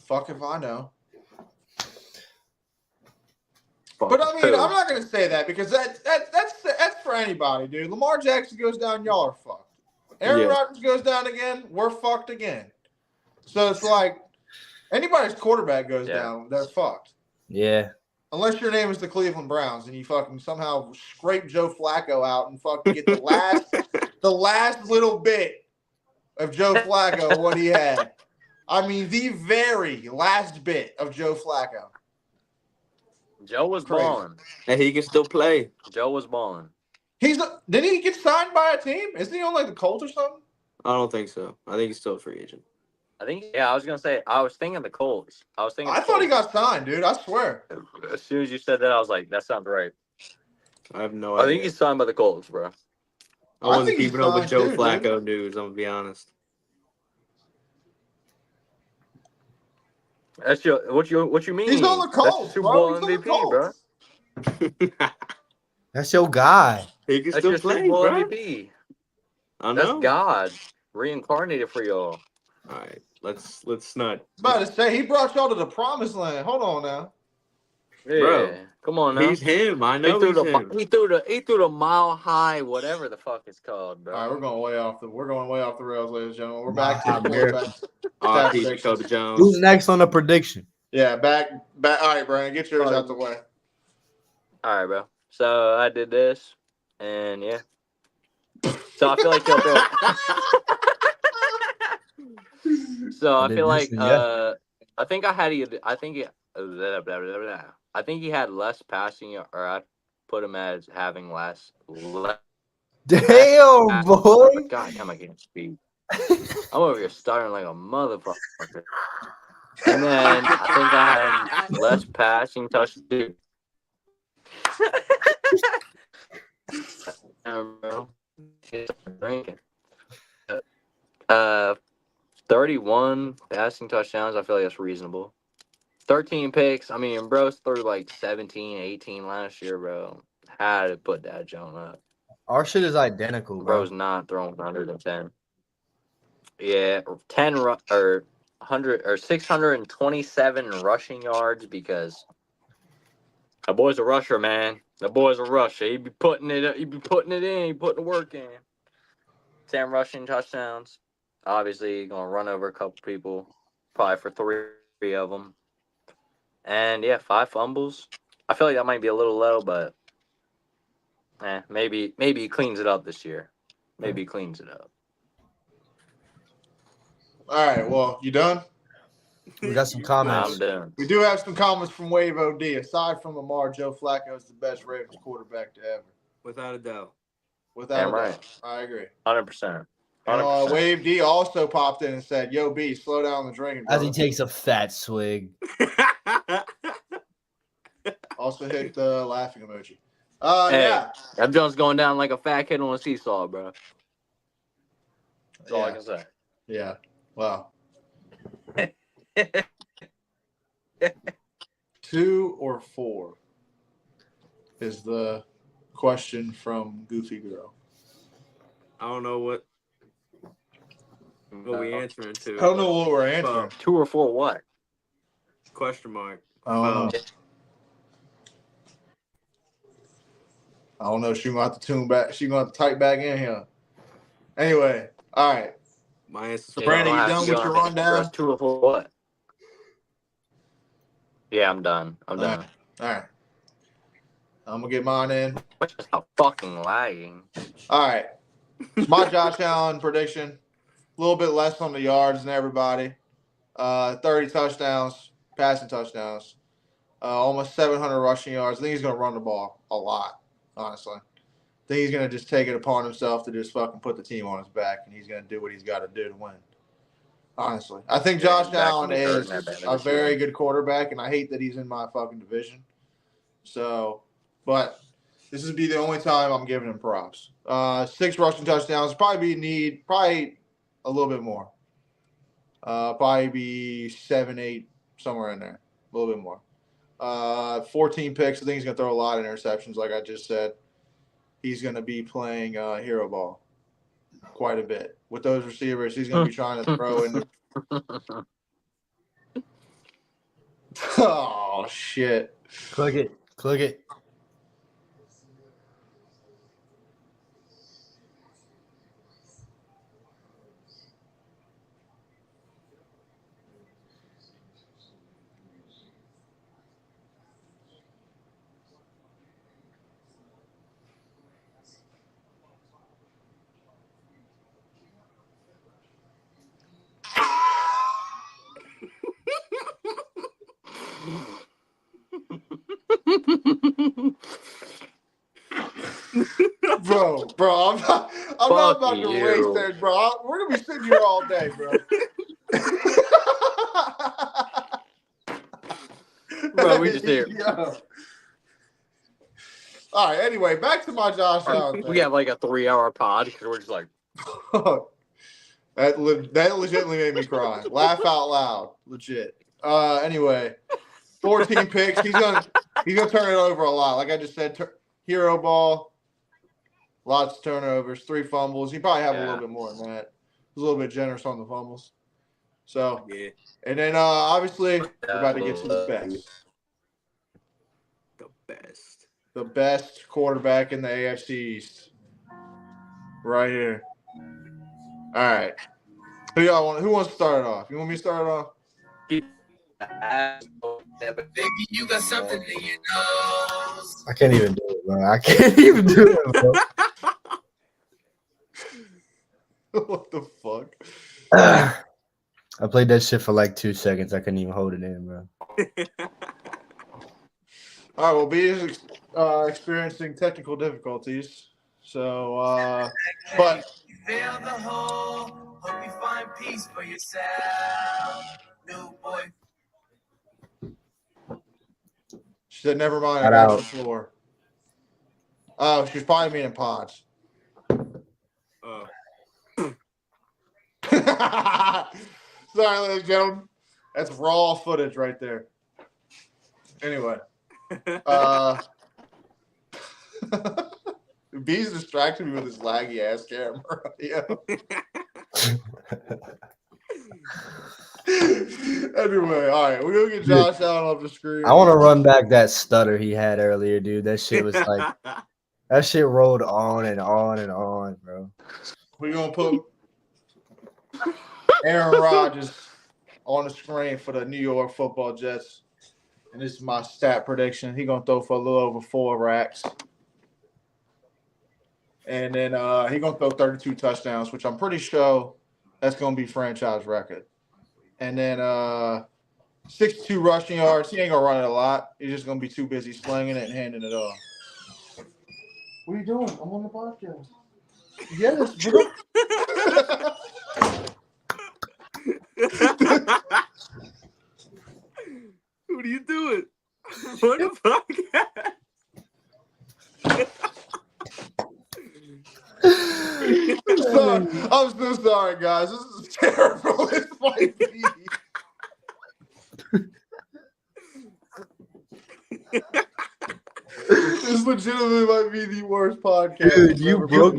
Fuck if I know. Fuck. But I mean, I'm not gonna say that because that's for anybody, dude. Lamar Jackson goes down, y'all are fucked. Aaron Yeah. Rodgers goes down again, we're fucked again. So it's like anybody's quarterback goes Yeah. down, they're fucked. Yeah. Unless your name is the Cleveland Browns and you fucking somehow scrape Joe Flacco out and fucking get the last little bit of Joe Flacco, what he had. I mean, the very last bit of Joe Flacco. Joe was Crazy. balling. And he can still play. Joe was balling. Didn't he get signed by a team? Isn't he on like the Colts or something? I don't think so. I think he's still a free agent. I think. Yeah, I was gonna say. I was thinking the Colts. I thought he got signed, dude. I swear. As soon as you said that, I was like, that sounds right. I have no I idea. think he's signed by the Colts, bro. I wasn't think he's keeping up with signed Joe too, dude. Flacco news, I'm going to be honest. That's what you mean? He's on the Colts, That's Super bro. Bowl He's on the MVP, bro. Colts. That's your guy. He can That's still your play, Super Bowl bro. MVP. I That's know. God reincarnated for y'all. All right, let's not. About to say he brought y'all to the promised land. Hold on now. Yeah, Bro, come on now. He's him. I know He he's him. threw the mile high, whatever the fuck it's called, bro. All right, we're going way off the rails, ladies and gentlemen. We're back to the America. quarterback. R.I.P. Prediction. Jacoby Jones. Who's next on the prediction? Yeah, back. All right, Brian, get yours out the way. All right, bro. So I did this, and yeah. So I feel like he'll throw. So I feel like I think I had I think he had less passing, or I put him as having less. Damn, boy. God damn, I can't speak. I'm over here stuttering like a motherfucker. And then I think I had less passing touchdowns. Drinking. 31 passing touchdowns. I feel like that's reasonable. 13 picks. I mean, bro threw like 17, 18 last year, bro. Had to put that Joan up. Our shit is identical, bro. Bro's not throwing under the 10. Yeah, 10 or 100 or 627 rushing yards because that boy's a rusher, man. That boy's a rusher. He be putting it in. He putting the work in. 10 rushing touchdowns. Obviously, gonna run over a couple people, probably for three of them. And yeah, 5 fumbles. I feel like that might be a little low, but maybe he cleans it up this year. Maybe he cleans it up. All right, well, you done? We got some I'm comments. done. We do have some comments from Wave OD. Aside from Lamar, Joe Flacco is the best Ravens quarterback to ever. Without a doubt. Without Damn a right. doubt. I agree. 100%. And 100%. Wave D also popped in and said, "Yo, B, slow down the drinking." As he brother." takes a fat swig. Also hit the laughing emoji. Hey, Yeah. that Jones going down like a fat kid on a seesaw, bro. That's all I Yeah. can say. Yeah. Wow. 2 or 4 is the question from Goofy Girl. I don't know what we answering to. I don't know what we're answering. 2 or 4 what? Question mark. I don't know. I don't know. She gonna have to tune back. She gonna have to type back in here. Anyway, all right. My answer's So, Brandon, you done with your rundown? 2 or 4 what? Yeah, I'm done. I'm done. All right. I'm gonna get mine in. Which is not fucking lagging. All right. My Josh Allen prediction. A little bit less on the yards than everybody. 30 touchdowns, passing touchdowns. Almost 700 rushing yards. I think he's going to run the ball a lot, honestly. I think he's going to just take it upon himself to just fucking put the team on his back, and he's going to do what he's got to do to win. Honestly, I think Yeah, Josh he's back Allen from his hurt is and that bad a this very year. good quarterback, and I hate that he's in my fucking division. So, but this would be the only time I'm giving him props. 6 rushing touchdowns, probably a little bit more. Probably be 7, 8, somewhere in there, a little bit more. 14 picks. I think he's gonna throw a lot of interceptions, like I just said. He's gonna be playing hero ball quite a bit with those receivers. He's gonna be trying to throw in the. Oh shit! Click it. Click it. Bro, I'm not about to you. waste that, bro. We're gonna be sitting here all day, bro. Bro, we just here. Yo. All right. Anyway, back to my Josh Allen We thing. have like a 3-hour pod because we're just like, that legitimately made me cry. Laugh out loud. Legit. Anyway, 14 picks. He's gonna turn it over a lot. Like I just said, hero ball, lots of turnovers, 3 fumbles. He probably have a little bit more than that. He's a little bit generous on the fumbles. So, Yeah. and then obviously we're about to get to the best. The best quarterback in the AFC East. Right here. All right. Who wants to start it off? You want me to start it off? Baby, you got something in your nose. I can't even do it, bro. I can't even do it, bro. What the fuck? I played that shit for like 2 seconds. I couldn't even hold it in, bro. All right, well, B is experiencing technical difficulties. So, but You feel the hole. Hope you find peace for yourself. New boy. she said, never mind, I Got got out. the floor. Oh, she's probably meaning pods. Sorry, ladies and gentlemen. That's raw footage right there. Anyway. B's distracted me with his laggy ass camera. Yeah. Anyway, all right, we're gonna get Josh out off the screen. I want to run back that stutter he had earlier, dude. That shit was like, that shit rolled on and on and on, bro. We're gonna put Aaron Rodgers on the screen for the New York Football Jets, and this is my stat prediction. He's gonna throw for a little over 4 racks. And then he's going to throw 32 touchdowns, which I'm pretty sure that's going to be franchise record. And then 62 rushing yards. He ain't going to run it a lot. He's just going to be too busy slinging it and handing it off. What are you doing? I'm on the podcast. Yes, bro. What are you doing? What the fuck? I'm so sorry, guys. This is terrible. This might be. This legitimately might be the worst podcast. Dude,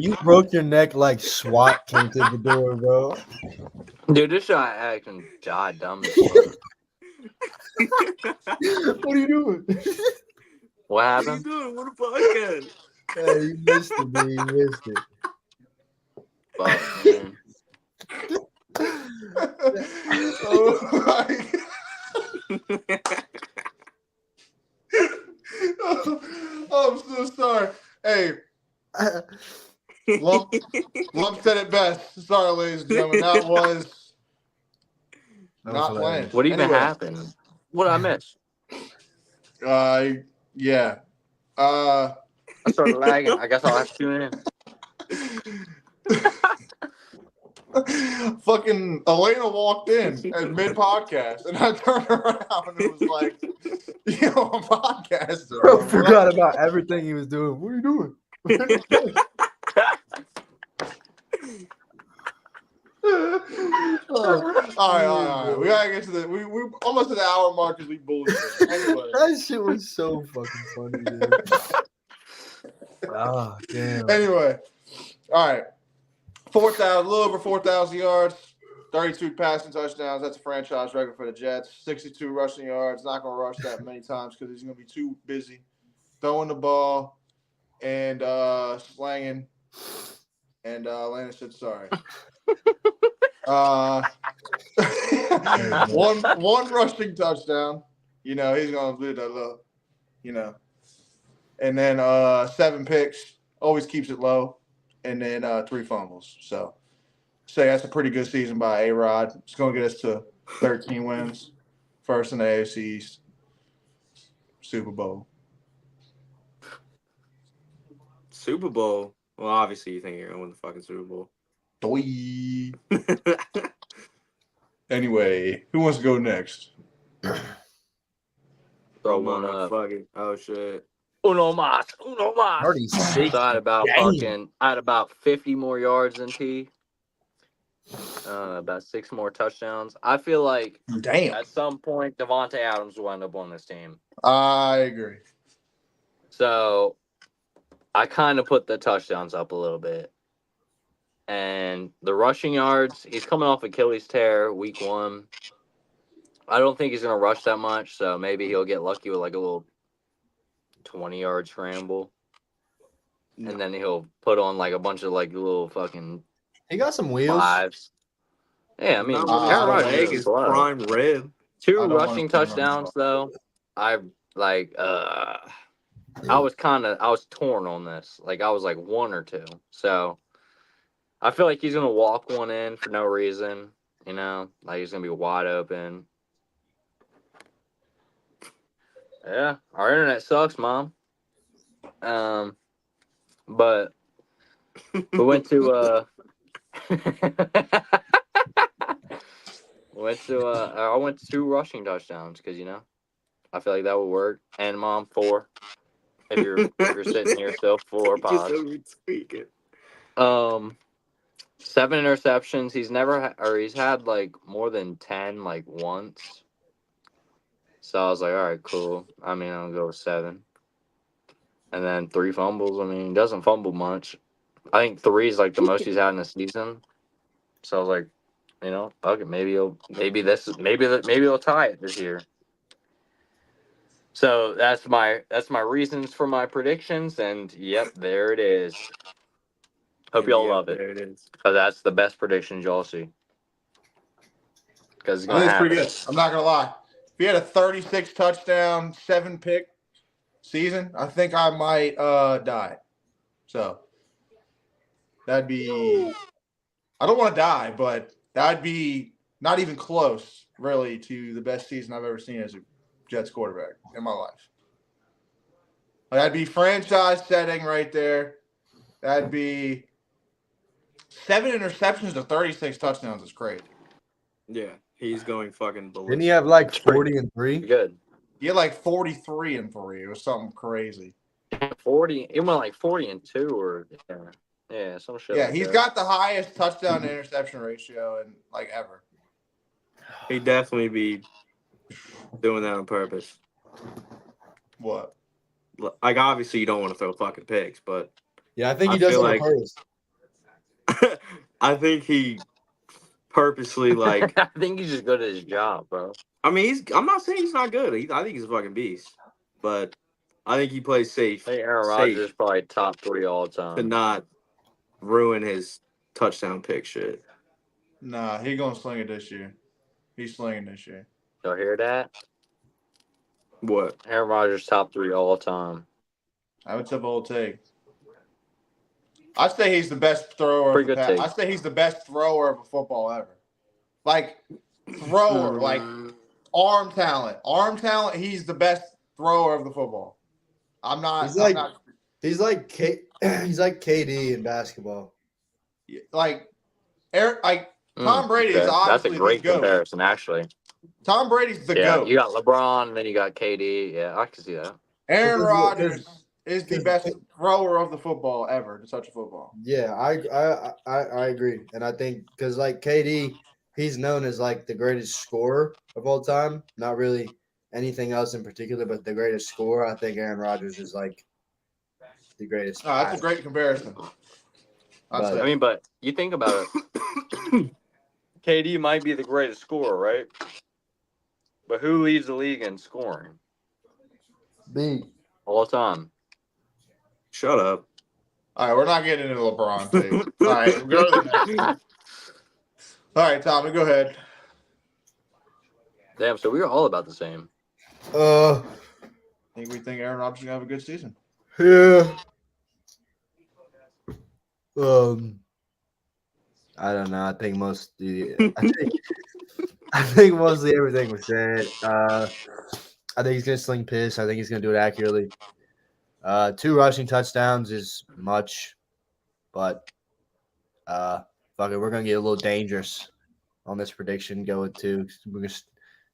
you broke your neck like SWAT came to the door, bro. dude, this shot acting god dumb as fuck. What are you doing? What What are you happened? doing? What a podcast. Hey, you missed it, man. You missed it. Fuck, man. Oh my God. I'm so sorry. Hey, Lump said it best. Sorry, ladies and gentlemen. That was not playing. What even Anyway, happened? What did I miss? yeah. I started lagging. I guess I'll have to tune in. Fucking Elena walked in at mid podcast, and I turned around and it was like, "Yo, I'm podcasting." Bro, Bro. forgot about everything he was doing. What are you doing? All right. We gotta get to the. We almost to the hour mark because we bullshit. Anyway, That shit was so fucking funny, dude. Oh, damn. anyway, all right. 4,000, a little over 4,000 yards, 32 passing touchdowns. That's a franchise record for the Jets. 62 rushing yards. Not gonna rush that many times because he's gonna be too busy throwing the ball and slanging. And Landon said sorry. one rushing touchdown. You know, he's gonna do that little, you know. And then 7 picks, always keeps it low. And then 3 fumbles. So say that's a pretty good season by A-Rod. It's gonna get us to 13 wins. First in the AFC EAST. Super Bowl. Super Bowl. Well, obviously you think you're gonna win the fucking Super Bowl. Doi. Anyway, who wants to go next? Throw one up. Fuck it. Oh shit. Uno mas. Already So I had about 50 more yards than T. About 6 more touchdowns. I feel like Damn. at some point Devontae Adams will end up on this team. I agree. So I kind of put the touchdowns up a little bit. And the rushing yards, he's coming off Achilles tear week 1. I don't think he's going to rush that much, so maybe he'll get lucky with like a little 20-yard scramble. No. And then he'll put on like a bunch of like little fucking He got some wheels. 5s. Yeah, I mean, Aaron Rodgers Rodgers is is slow. prime red. 2 I don't rushing want to touchdowns though. I was torn on this. Like I was like 1 or 2. So I feel like he's gonna walk one in for no reason. You know, like he's gonna be wide open. Yeah, our internet sucks, Mom. But we went to I went to 2 rushing touchdowns because you know I feel like that would work. And Mom 4. If you're sitting here still 4 pods. Speaking. 7 interceptions. He's had like more than 10 like once. So I was like, all right, cool. I mean, I'll go with 7. And then 3 fumbles. I mean, he doesn't fumble much. I think 3 is like the most he's had in a season. So I was like, you know, fuck it. Maybe he'll tie it this year. So that's my reasons for my predictions, and yep, there it is. Hope y'all love it. There it is. Because that's the best predictions y'all see. Because it's I think it's pretty happen. good. I'm not gonna lie. If he had a 36 touchdown, 7 pick season, I think I might die. So that'd be. I don't want to die, but that'd be not even close, really, to the best season I've ever seen as a Jets quarterback in my life. Like, that'd be franchise setting right there. That'd be 7 interceptions to 36 touchdowns is crazy. Yeah, he's going fucking ballistic. Didn't he have like 40 and 3? Good. He had like 43 and 3. It was something crazy. 40. It went like 40 and 2 or yeah, some shit. Yeah, like he's that. got the highest touchdown to interception ratio in like ever. He'd definitely be doing that on purpose. What? Like, obviously, you don't want to throw fucking picks, but Yeah, I think he I does it feel on like- purpose. I think he purposely, like, I think he's just good at his job, bro. I mean, I'm not saying he's not good. I think he's a fucking beast, but I think he plays safe I think Aaron Rodgers is probably top 3 all to time. not ruin his touchdown pick shit. Nah, he gonna sling it this year. He's slinging this year. Y'all hear that? What? Aaron Rodgers top 3 all time. I would say bold take. I'd say he's the best thrower. Pretty good take. I'd say he's the best thrower of a football ever. Like thrower, like arm talent. He's the best thrower of the football. I'm not. He's like- I'm not, He's like KD in basketball. like Tom Brady is Okay. That's a obviously great the GOAT. comparison, actually. Tom Brady's the Yeah, GOAT. you got LeBron, and then you got KD. Yeah, I can see that. Aaron Because- Rodgers is the best thrower of the football ever to touch a football. Yeah, I agree, and I think because like KD, he's known as like the greatest scorer of all time. Not really anything else in particular, but the greatest scorer. I think Aaron Rodgers is like the greatest. Oh, that's a great comparison. I'd But- say. I mean, but you think about it. KD might be the greatest scorer, right? But who leads the league in scoring B. all the time? Shut up. All right, we're not getting into LeBron tape. All right, we'll go to the next. All right, Tommy, go ahead. Damn, so we were all about the same. I think we think Aaron Rodgers is gonna have a good season. Yeah. I don't know. I think I think mostly everything was said. I think he's gonna sling piss. I think he's gonna do it accurately. 2 rushing touchdowns is much, but fuck it, we're gonna get a little dangerous on this prediction. Go with 2. We're gonna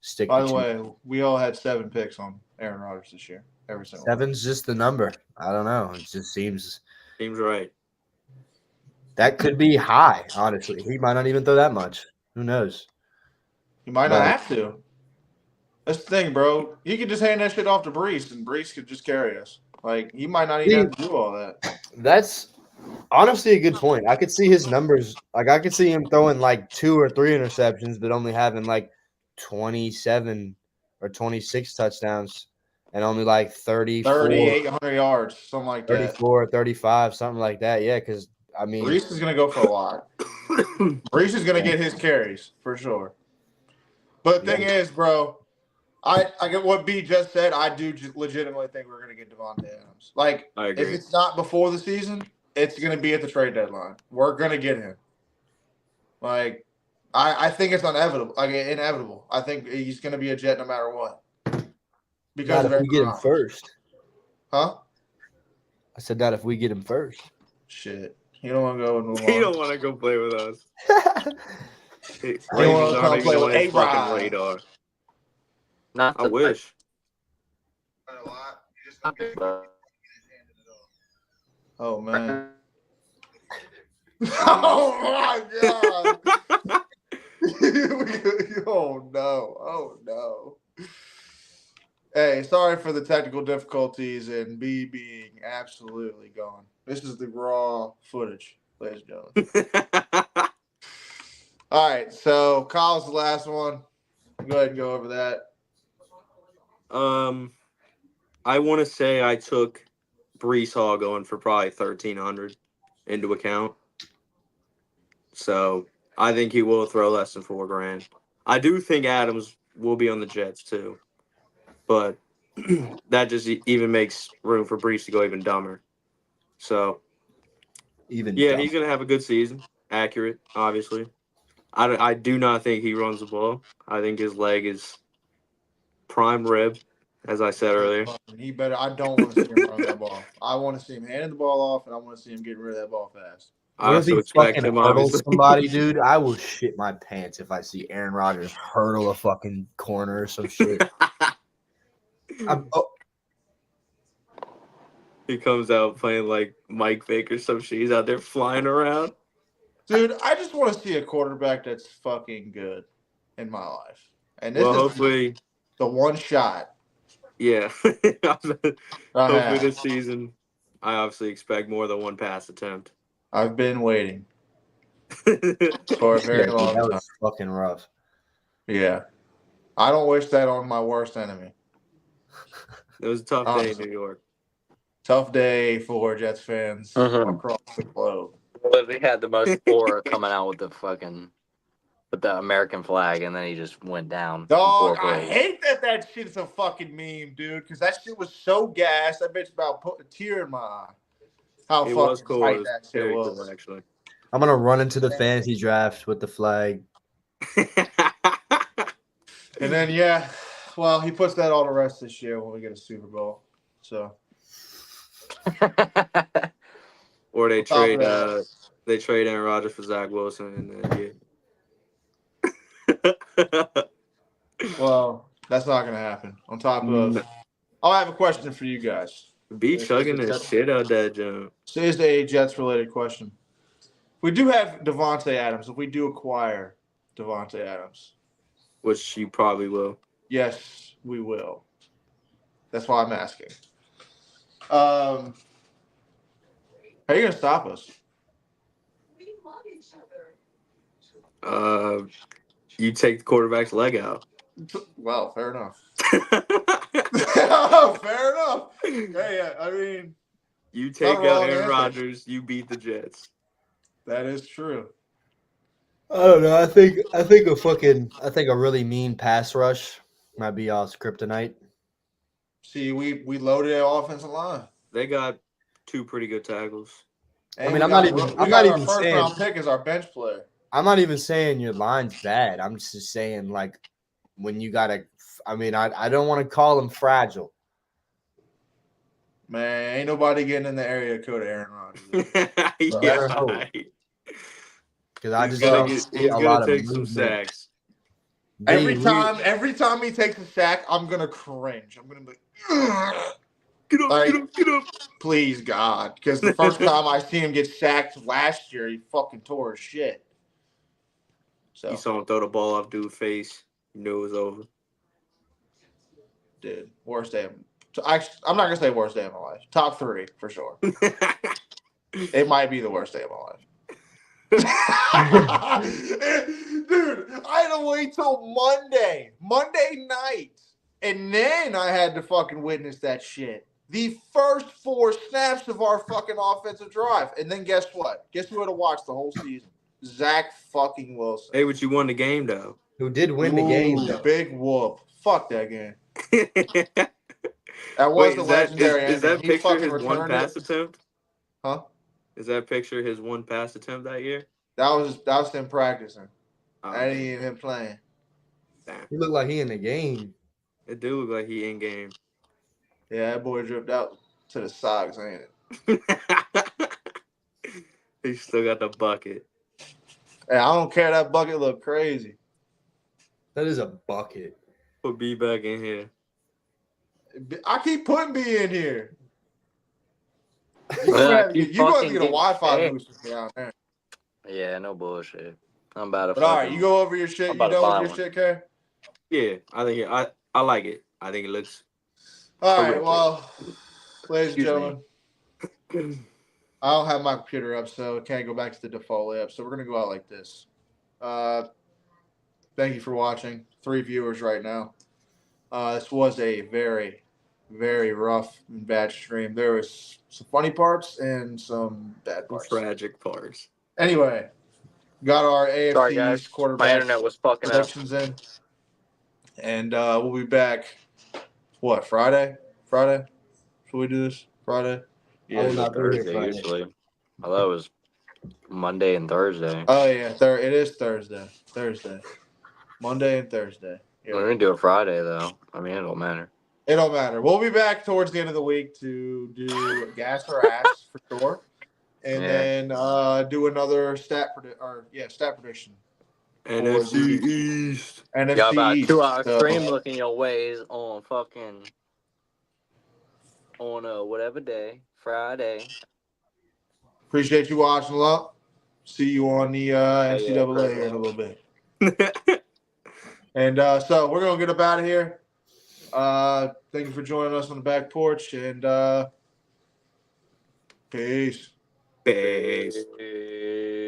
stick. By to the 2. way, we all had 7 picks on Aaron Rodgers this year. Every single one. 7's just the number. I don't know. It just seems Seems right. that could be high. Honestly, he might not even throw that much. Who knows? You might not Right. have to. That's the thing, bro. You could just hand that shit off to Brees, and Brees could just carry us. Like, he might not even have to do all that. That's honestly a good point. I could see his numbers. Like I could see him throwing like 2 or 3 interceptions, but only having like 27 or 26 touchdowns and only like 34, 3,800 yards, something like that. 34, 35, something like that. Yeah, because I mean, Brees is going to go for a lot. Brees is going to get his carries, for sure. But the thing is, bro, I get what B just said. I do just legitimately think we're going to get Devontae Adams. Like, I if agree. it's not before the season, it's going to be at the trade deadline. We're going to get him. Like, I think it's inevitable. I think he's going to be a Jet no matter what. Because not of if we Aaron get him Rodgers. first. Huh? I said not if we get him first. Shit. You don't want to go and move He on. don't want to go play with us. You Ravens wanna come aren't play even with on his fucking A-Rod. radar. Not I to- wish. Oh, man. Oh, my God. Oh, no. Oh, no. Hey, sorry for the technical difficulties and B being absolutely gone. This is the raw footage, ladies and gentlemen. All right, so Kyle's the last one. Go ahead and go over that. I want to say I took Brees Hall going for probably 1,300 into account. So I think he will throw less than $4,000. I do think Adams will be on the Jets too, but that just even makes room for Brees to go even dumber. So Even yeah, dumb. he's gonna have a good season. Accurate, obviously. I do not think he runs the ball. I think his leg is prime rib, as I said earlier. He better. I don't want to see him run that ball. I want to see him handing the ball off, and I want to see him getting rid of that ball fast. I What if he also expect fucking him, hurdles obviously. somebody, dude? I will shit my pants if I see Aaron Rodgers hurdle a fucking corner or some shit. He comes out playing like Mike Vick or some shit. He's out there flying around. Dude, I just want to see a quarterback that's fucking good in my life. And this Well, is hopefully, the one shot. yeah. I Hopefully have. this season, I obviously expect more than one pass attempt. I've been waiting It for a Yeah, very dude, long that time. was fucking rough. Yeah. I don't wish that on my worst enemy. was a tough day in Honestly. New York. Tough day for Jets fans Mhm. across the globe. They had the most aura coming out with the American flag, and then he just went down. in Dog, 4 I plays. hate that shit's a fucking meme, dude, because that shit was so gas. That bitch about put a tear in my eye. How It fucking was cool. tight It was that shit very was. cool, actually. I'm gonna run into the fantasy draft with the flag. And then, yeah, well, he puts that all to rest this year when we get a Super Bowl. So, Or they On top of trade that- They trade Aaron Rodgers for Zach Wilson, and yeah. Well, that's not gonna happen. On top of, I have a question for you guys. Be chugging the shit out that jump. So here's a Jets related question. We do have Devontae Adams. If we do acquire Devontae Adams, Which you probably will. yes, we will. That's why I'm asking. How are you gonna stop us? You take the quarterback's leg out. Well, fair enough. Fair enough. Yeah, I mean, You take Not out wrong Aaron answer. Rodgers, you beat the Jets. that is true. I don't know. I think a really mean pass rush might be y'all's kryptonite. See, we loaded our offensive line. They got 2 pretty good tackles. And I mean, we I'm got not our- even- we I'm got not our even first saying- round pick as our bench player. I'm not even saying your line's bad. I'm just saying like when you gotta. I mean, I don't want to call them fragile. Man, ain't nobody getting in the area code of Aaron Rodgers. better hope. right. Because I He's just gonna, don't get, see he's a gonna lot of take some movement. sacks. Every time he takes a sack, I'm gonna cringe. I'm gonna be like, Get up, Like- get up, get up. please God, because the first time I seen him get sacked last year, he fucking tore his shit. So, You saw him throw the ball off dude's face. You knew it was over. dude, worst day. I'm not gonna say worst day of my life. Top 3 for sure. It might be the worst day of my life. Dude, I had to wait till Monday night, and then I had to fucking witness that shit. The first 4 snaps of our fucking offensive drive, and then guess what? Guess who had to watch the whole season? Zach fucking Wilson. Hey, but you won the game, though. Who did win the game? Ooh, Though. big whoop. Fuck that game. Wait, That was the is that, legendary is that ending. He picture fucking his one returned pass it. attempt? Huh? Is that picture his one pass attempt that year? That was him practicing. Oh, That ain't even him playing. damn. He looked like he in the game. It do look like he in game. Yeah, that boy dripped out to the socks, ain't it? He still got the bucket. Hey, I don't care. That bucket look crazy. That is a bucket. Put B back in here. I keep putting B in here. You You're keep going fucking to get a Wi-Fi getting boost down there. Yeah, no bullshit. I'm about to. But all right, you go over your shit. I'm You about to done buy with your one. shit, Kay? Yeah, I think I like it. I think it looks. All right, Terrific. well, ladies and Excuse gentlemen, I don't have my computer up, so can't go back to the default app. So we're gonna go out like this. Thank you for watching. 3 viewers right now. This was a very, very rough and bad stream. There was some funny parts and some bad parts. Tragic parts. Anyway, got our AFC Sorry, guys. East My quarterback internet was fucking up. predictions in, and we'll be back. What, Friday? Friday? Should we do this Friday? I will not be here Thursday Friday. usually. I thought it was Monday and Thursday. Oh yeah, it is Thursday. Monday and Thursday. We're Yeah. gonna do it Friday though. I mean, it don't matter. It don't matter. We'll be back towards the end of the week to do gas or ass for sure, and Yeah. then do another stat prediction. NFC East. NFC Got about a East. 2-hour So, stream looking your ways on whatever day, Friday. appreciate you watching a lot. See you on the NCAA here in a bro. little bit. And so we're gonna get up out of here. Thank you for joining us on the back porch, and peace. Peace. Hey.